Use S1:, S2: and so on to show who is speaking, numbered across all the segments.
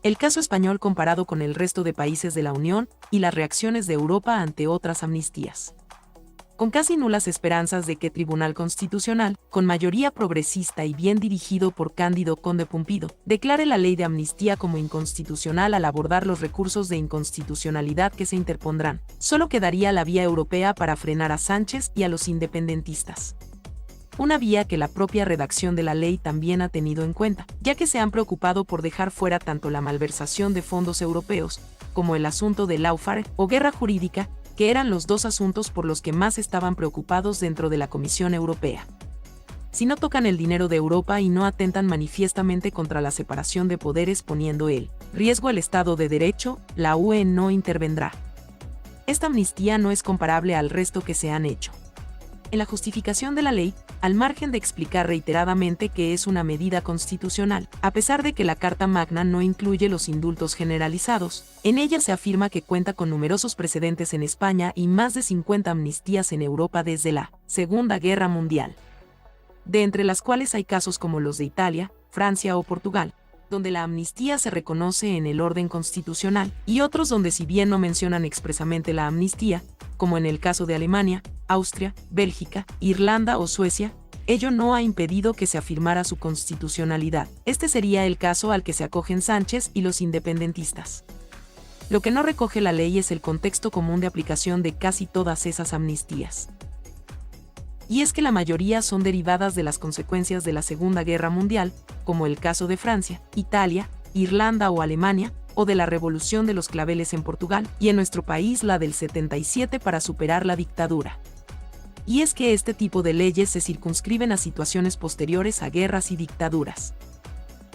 S1: el caso español comparado con el resto de países de la Unión y las reacciones de Europa ante otras amnistías. Con casi nulas esperanzas de que Tribunal Constitucional, con mayoría progresista y bien dirigido por Cándido Conde Pumpido, declare la ley de amnistía como inconstitucional al abordar los recursos de inconstitucionalidad que se interpondrán, solo quedaría la vía europea para frenar a Sánchez y a los independentistas. Una vía que la propia redacción de la ley también ha tenido en cuenta, ya que se han preocupado por dejar fuera tanto la malversación de fondos europeos, como el asunto del lawfare o guerra jurídica, que eran los dos asuntos por los que más estaban preocupados dentro de la Comisión Europea. Si no tocan el dinero de Europa y no atentan manifiestamente contra la separación de poderes poniendo en riesgo el Estado de Derecho, la UE no intervendrá. Esta amnistía no es comparable al resto que se han hecho. En la justificación de la ley, al margen de explicar reiteradamente que es una medida constitucional, a pesar de que la Carta Magna no incluye los indultos generalizados, en ella se afirma que cuenta con numerosos precedentes en España y más de 50 amnistías en Europa desde la Segunda Guerra Mundial. De entre las cuales hay casos como los de Italia, Francia o Portugal, donde la amnistía se reconoce en el orden constitucional, y otros donde si bien no mencionan expresamente la amnistía, como en el caso de Alemania, Austria, Bélgica, Irlanda o Suecia, ello no ha impedido que se afirmara su constitucionalidad. Este sería el caso al que se acogen Sánchez y los independentistas. Lo que no recoge la ley es el contexto común de aplicación de casi todas esas amnistías. Y es que la mayoría son derivadas de las consecuencias de la Segunda Guerra Mundial, como el caso de Francia, Italia, Irlanda o Alemania, o de la Revolución de los Claveles en Portugal, y en nuestro país la del 77 para superar la dictadura. Y es que este tipo de leyes se circunscriben a situaciones posteriores a guerras y dictaduras.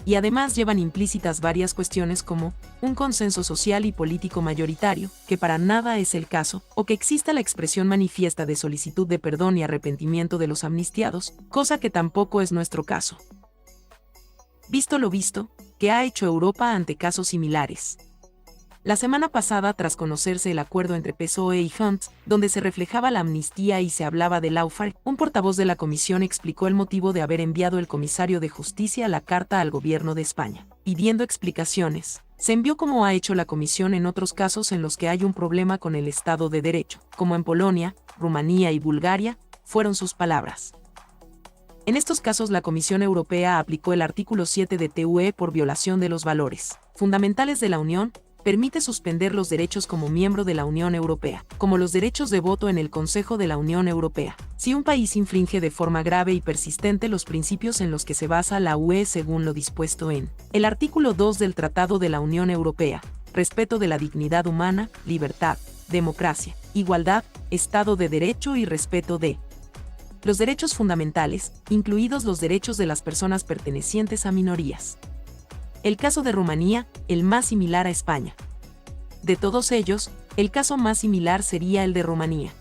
S1: Y además llevan implícitas varias cuestiones como un consenso social y político mayoritario, que para nada es el caso, o que exista la expresión manifiesta de solicitud de perdón y arrepentimiento de los amnistiados, cosa que tampoco es nuestro caso. Visto lo visto, ¿qué ha hecho Europa ante casos similares? La semana pasada, tras conocerse el acuerdo entre PSOE y Junts, donde se reflejaba la amnistía y se hablaba del lawfare, un portavoz de la Comisión explicó el motivo de haber enviado el comisario de Justicia la carta al gobierno de España, pidiendo explicaciones. Se envió como ha hecho la Comisión en otros casos en los que hay un problema con el Estado de Derecho, como en Polonia, Rumanía y Bulgaria, fueron sus palabras. En estos casos la Comisión Europea aplicó el artículo 7 de TUE por violación de los valores fundamentales de la Unión, permite suspender los derechos como miembro de la Unión Europea, como los derechos de voto en el Consejo de la Unión Europea, si un país infringe de forma grave y persistente los principios en los que se basa la UE según lo dispuesto en el artículo 2 del Tratado de la Unión Europea, respeto de la dignidad humana, libertad, democracia, igualdad, Estado de Derecho y respeto de los derechos fundamentales, incluidos los derechos de las personas pertenecientes a minorías. El caso de Rumanía, el más similar a España. De todos ellos, el caso más similar sería el de Rumanía.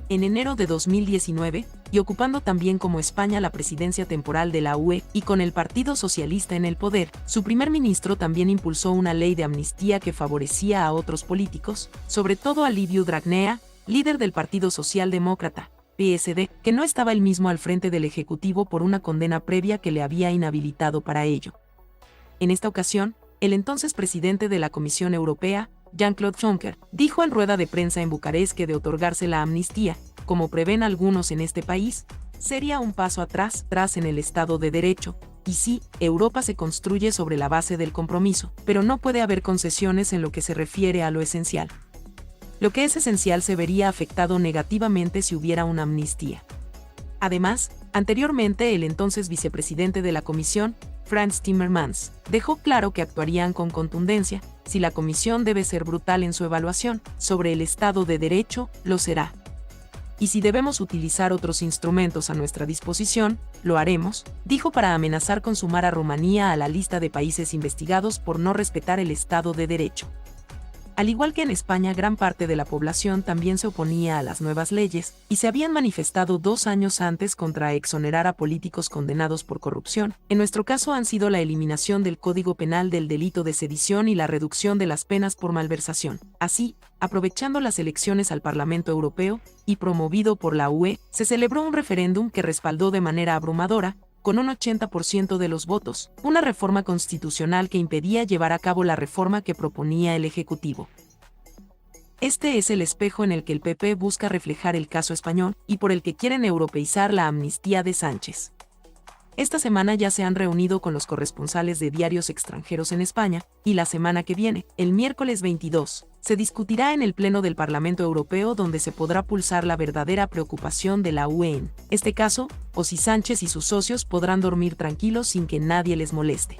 S1: En enero de 2019, y ocupando también como España la presidencia temporal de la UE y con el Partido Socialista en el poder, su primer ministro también impulsó una ley de amnistía que favorecía a otros políticos, sobre todo a Liviu Dragnea, líder del Partido Socialdemócrata, PSD, que no estaba él mismo al frente del Ejecutivo por una condena previa que le había inhabilitado para ello. En esta ocasión, el entonces presidente de la Comisión Europea, Jean-Claude Juncker, dijo en rueda de prensa en Bucarest que de otorgarse la amnistía, como prevén algunos en este país, sería un paso atrás en el Estado de Derecho, y sí, Europa se construye sobre la base del compromiso, pero no puede haber concesiones en lo que se refiere a lo esencial. Lo que es esencial se vería afectado negativamente si hubiera una amnistía. Además, anteriormente el entonces vicepresidente de la Comisión, Frans Timmermans, dejó claro que actuarían con contundencia, si la Comisión debe ser brutal en su evaluación sobre el Estado de Derecho, lo será. Y si debemos utilizar otros instrumentos a nuestra disposición, lo haremos, dijo para amenazar con sumar a Rumanía a la lista de países investigados por no respetar el Estado de Derecho. Al igual que en España, gran parte de la población también se oponía a las nuevas leyes y se habían manifestado 2 años antes contra exonerar a políticos condenados por corrupción. En nuestro caso han sido la eliminación del Código Penal del delito de sedición y la reducción de las penas por malversación. Así, aprovechando las elecciones al Parlamento Europeo y promovido por la UE, se celebró un referéndum que respaldó de manera abrumadora con un 80% de los votos, una reforma constitucional que impedía llevar a cabo la reforma que proponía el Ejecutivo. Este es el espejo en el que el PP busca reflejar el caso español y por el que quieren europeizar la amnistía de Sánchez. Esta semana ya se han reunido con los corresponsales de diarios extranjeros en España, y la semana que viene, el miércoles 22, se discutirá en el Pleno del Parlamento Europeo donde se podrá pulsar la verdadera preocupación de la UE en este caso, o si Sánchez y sus socios podrán dormir tranquilos sin que nadie les moleste.